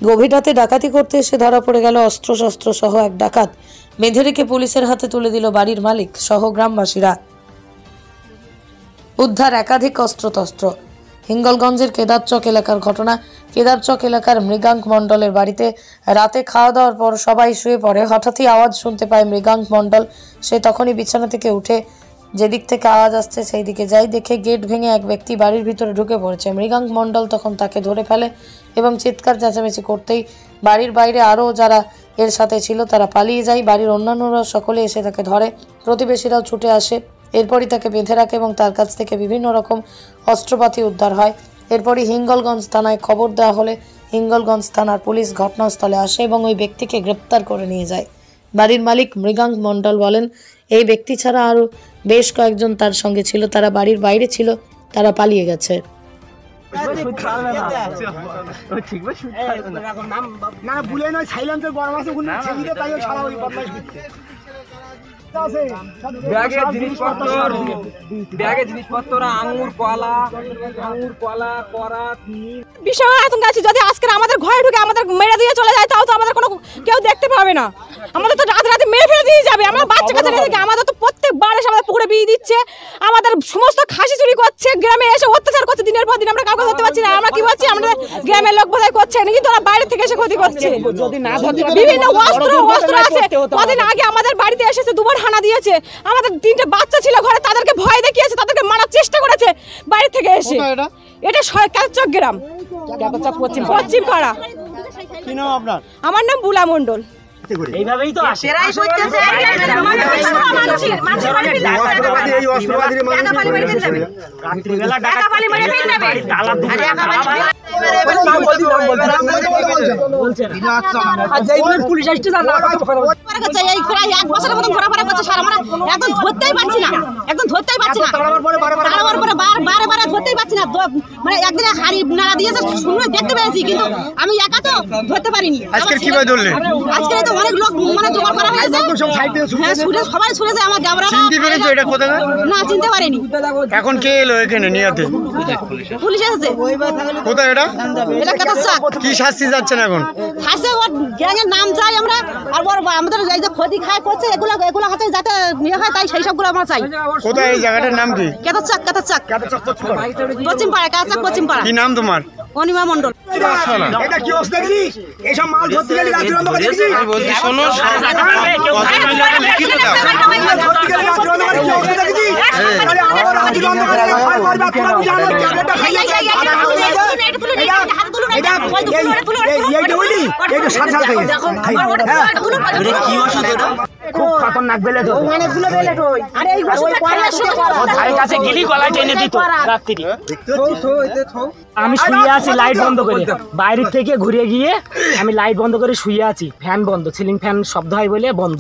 গভীর রাতে ডাকাতি করতে এসে ধরা পড়ে গেল অস্ত্রশস্ত্র সহ এক ডাকাত। বেঁধে রেখে পুলিশের হাতে তুলে দিল বাড়ির মালিক সহ গ্রামবাসীরা। উদ্ধার একাধিক অস্ত্রশস্ত্র। হিঙ্গলগঞ্জের কেদারচক এলাকার ঘটনা। কেদারচক এলাকার মৃগাঙ্ক মণ্ডলের বাড়িতে রাতে খাওয়া দাওয়ার পর সবাই শুয়ে পড়ে। হঠাৎই আওয়াজ শুনতে পায় মৃগাঙ্ক মণ্ডল। সে তখনই বিছানা থেকে উঠে যেদিক থেকে আওয়াজ আসছে সেই দিকে যায়। দেখে গেট ভেঙে এক ব্যক্তি বাড়ির ভিতরে ঢুকে পড়েছে। মৃগাঙ্ক মণ্ডল তখন তাকে ধরে ফেলে এবং চিৎকার চেঁচামেচি করতেই বাড়ির বাইরে আরও যারা এর সাথে ছিল তারা পালিয়ে যায়। বাড়ির অন্যান্যরা সকলে এসে তাকে ধরে। প্রতিবেশীরাও ছুটে আসে। এরপরই তাকে বেঁধে রাখে এবং তার কাছ থেকে বিভিন্ন রকম অস্ত্রপাতি উদ্ধার হয়। এরপরই হিঙ্গলগঞ্জ থানায় খবর দেওয়া হলে হিঙ্গলগঞ্জ থানার পুলিশ ঘটনাস্থলে আসে এবং ওই ব্যক্তিকে গ্রেপ্তার করে নিয়ে যায়। বাড়ির মালিক মৃগাঙ্ক মণ্ডল বলেন, এই ব্যক্তি ছাড়া আরও বেশ কয়েকজন তার সঙ্গে ছিল, তারা বাড়ির বাইরে ছিল, তারা পালিয়ে গেছে। বিষয় আতঙ্ক আছে, যদি আজকে আমাদের ঘরে ঢুকে আমাদের মেরে দিয়ে চলে যায় তাও তো আমাদের কোনো কেউ দেখতে পাবে না। আমাদের তো রাতে রাতে মেরে ফেলে দিয়ে যাবে। আমার বাচ্চা কাচ্চা দেখে আমাদের তো প্রত্যেকবার এসে আমাদের পুকুরে বিয়ে দিচ্ছে, আমাদের সমস্ত খাসি চুরি করছে, গ্রামে এসে অত্যাচার করছে দিনের পর দিন। আমরা কাউকে ধরতে পারছি না। আমরা কি বলছি, আমরা গ্রামের লোক বোধহয় করছে না, কিন্তু ওরা বাইরে থেকে এসে ক্ষতি করছে। বিভিন্ন অস্ত্র আছে। কদিন আগে আমাদের বাড়িতে এসেছে, দুবার হানা দিয়েছে। আমাদের 3টে বাচ্চা ছিল ঘরে, তাদেরকে ভয় দেখিয়েছে, তাদেরকে মারার চেষ্টা করেছে বাইরে থেকে এসে। এটা কেদারচক গ্রাম, পশ্চিম পাড়া। কি নাম আপনার? আমার নাম বুলা মণ্ডল। এইভাবেই তো আসে। পুলিশ আসছে ধরতেই পারছি না, একদম ধরতেই পারছি না, বারে ধরতেই পারছি না। মানে একদিনে হাড়ি নাড়া দিয়েছে, শুনে দেখতে পেয়েছি, কিন্তু আমি একা তো ধরতে পারিনি। আজকে কিভাবে ধরলেন? আজকে তো অনেক লোক মানে জোগাড় করা হয়েছে। হ্যাঁ, সবাই শুনেছে। আমার গাবরা চিনতে পেরেছো এটা কোথায়? না, চিনতে পারিনি। এখন কে এলো এখানে নিয়াতে? পুলিশ এসেছে। কোথায় এটা? এটা কেদারচক। কি শাস্তি যাচ্ছেন এখন? শাস্তি ওর গ্যাংয়ের নাম চাই আমরা, আর ওর আমাদের এই যে ক্ষতি খায় করছে এগুলো হাতে যাতে নিয়ে হয়, তাই সেই সবগুলো আমরা চাই। কোথায় এই জায়গাটার নাম কি? কেদারচক। পশ্চিম পাড়া, কেদারচক পশ্চিম পাড়া। কি নাম তোমার? অনিমা মণ্ডল। এটা কি অবস্থা দেখছিস? এই সব মাল ধরতে গেলে রাত্রি অন্ধকার দেখছিস? আমি বলছি শোনো, খুব খতরনাক বেলেট হয়, অনেকগুলো বেলেট হয়। আরে এই ধারে কাছে গিলি গলায় টেনে দিত রাত্রি। আমি শুয়ে আছি লাইট বন্ধ করে, বাইরে থেকে ঘুরে গিয়ে আমি লাইট বন্ধ করে শুয়ে আছি, ফ্যান বন্ধ, সিলিং ফ্যান শব্দ হয় বলে বন্ধ।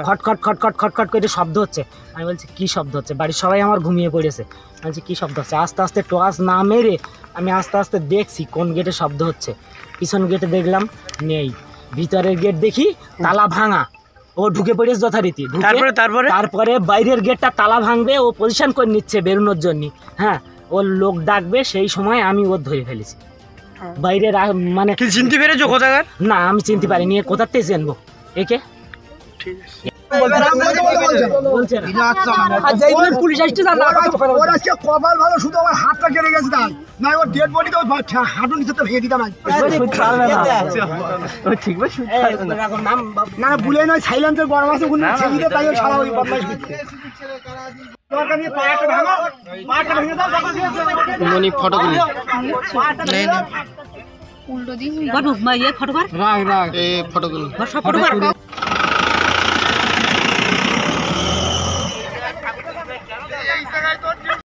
খটখট খটখট খটখট করে শব্দ হচ্ছে। আমি বলছি কি শব্দ হচ্ছে? বাড়ির সবাই আমার ঘুমিয়ে পড়েছে। বলছি কি শব্দ হচ্ছে? আস্তে আস্তে টর্চ না মেরে আমি আস্তে আস্তে দেখছি কোন গেটে শব্দ হচ্ছে। পিছন গেটে দেখলাম নেই, ভিতরের গেট দেখি তালা ভাঙা। ও ঢুকে পড়েছে যথারীতি। তারপরে বাইরের গেটটা তালা ভাঙবে, ও পজিশন করে নিচ্ছে বেরোনোর জন্য। হ্যাঁ, ওর লোক ডাকবে, সেই সময় আমি ওর ধরে ফেলেছি। বাইরে মানে চিনতে পেরেছো কোথাকার? না, আমি চিনতে পারিনি। কোথার থেকে চিনবো একে? পুলিশ আসছে কপাল ভালো, শুধু আমার হাতটা কেটে গেছে, তাই না ওর ডেড বডি তো হাঁটু নিচে তো ভেঙে দিতাম। না ভুলে নয়, সাইলেন্সের গরম আছে, তাই সারা ওই বদমাইশ করছে। ফটো